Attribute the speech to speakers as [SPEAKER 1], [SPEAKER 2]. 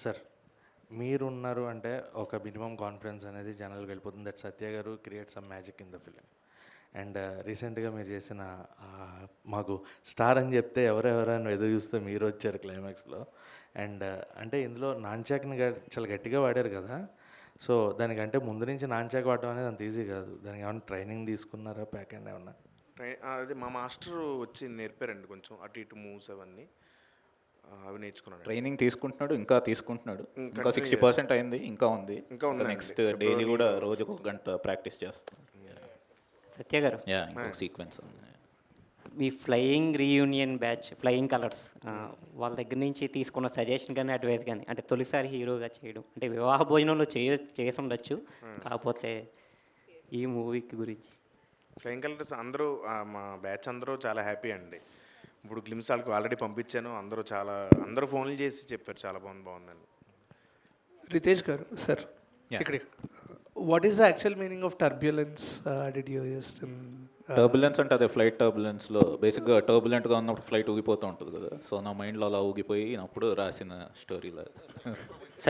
[SPEAKER 1] Sir మీరున్నారు అంటే ఒక మినిమం కాన్ఫిడెన్స్ అనేది జనాలకు వెళ్ళిపోతుంది. దట్ సత్య గారు create some magic in the film. And రీసెంట్గా మీరు చేసిన మాకు స్టార్ అని చెప్తే ఎవరెవరైనా ఎదురు చూస్తే మీరు వచ్చారు క్లైమాక్స్లో. అండ్ అంటే ఇందులో నాన్చాక్ని చాలా గట్టిగా వాడారు కదా. సో దానికంటే ముందు నుంచి నాన్చాక్ వాడడం అనేది అంత ఈజీ కాదు. దానికి ఏమైనా ట్రైనింగ్ తీసుకున్నారా ప్యాక్ అండ్ ఏమన్నా?
[SPEAKER 2] అది మా మాస్టర్ వచ్చి నేర్పారండి కొంచెం అటు ఇటు మూవ్స్ అవన్నీ అవి నేర్చుకున్నాను.
[SPEAKER 3] ట్రైనింగ్ తీసుకుంటున్నాడు, ఇంకా తీసుకుంటున్నాడు. ఇంకా
[SPEAKER 2] continue
[SPEAKER 3] 60% అయింది, ఇంకా ఉంది.
[SPEAKER 2] ఇంకా ఉందండి.
[SPEAKER 3] నెక్స్ట్ డైలీ కూడా రోజుకు 1 గంట ప్రాక్టీస్ చేస్తాం.
[SPEAKER 4] సత్య గారు,
[SPEAKER 3] యా, ఇంకొక సీక్వెన్స్ ఉంది.
[SPEAKER 4] మీ flying reunion batch flying colours వాళ్ళ దగ్గర నుంచి తీసుకున్న సజెషన్ కానీ అడ్వైస్ కానీ, అంటే తొలిసారి హీరోగా చేయడం అంటే వివాహ భోజనంలో చేసి ఉండొచ్చు, కాకపోతే ఈ మూవీకి గురించి
[SPEAKER 2] ఫ్లయింగ్ కలర్స్ అందరూ మా బ్యాచ్ అందరూ చాలా హ్యాపీ అండి. ఇప్పుడు గ్లిమ్స్ వాళ్ళకి ఆల్రెడీ పంపించాను. అందరూ ఫోన్లు చేసి చెప్పారు చాలా బాగుందని.
[SPEAKER 5] రితేష్ గారు సార్,
[SPEAKER 3] Yeah.
[SPEAKER 5] ఇక్కడ what is the actual meaning of turbulence did you use in?
[SPEAKER 3] Turbulence అంటే అదే ఫ్లైట్ టర్బులెన్స్లో బేసిక్గా టర్బులెంట్గా ఉన్నప్పుడు ఫ్లైట్ ఊగిపోతూ ఉంటుంది కదా. సో నా మైండ్లో అలా ఊగిపోయి అప్పుడు రాసిన స్టోరీలో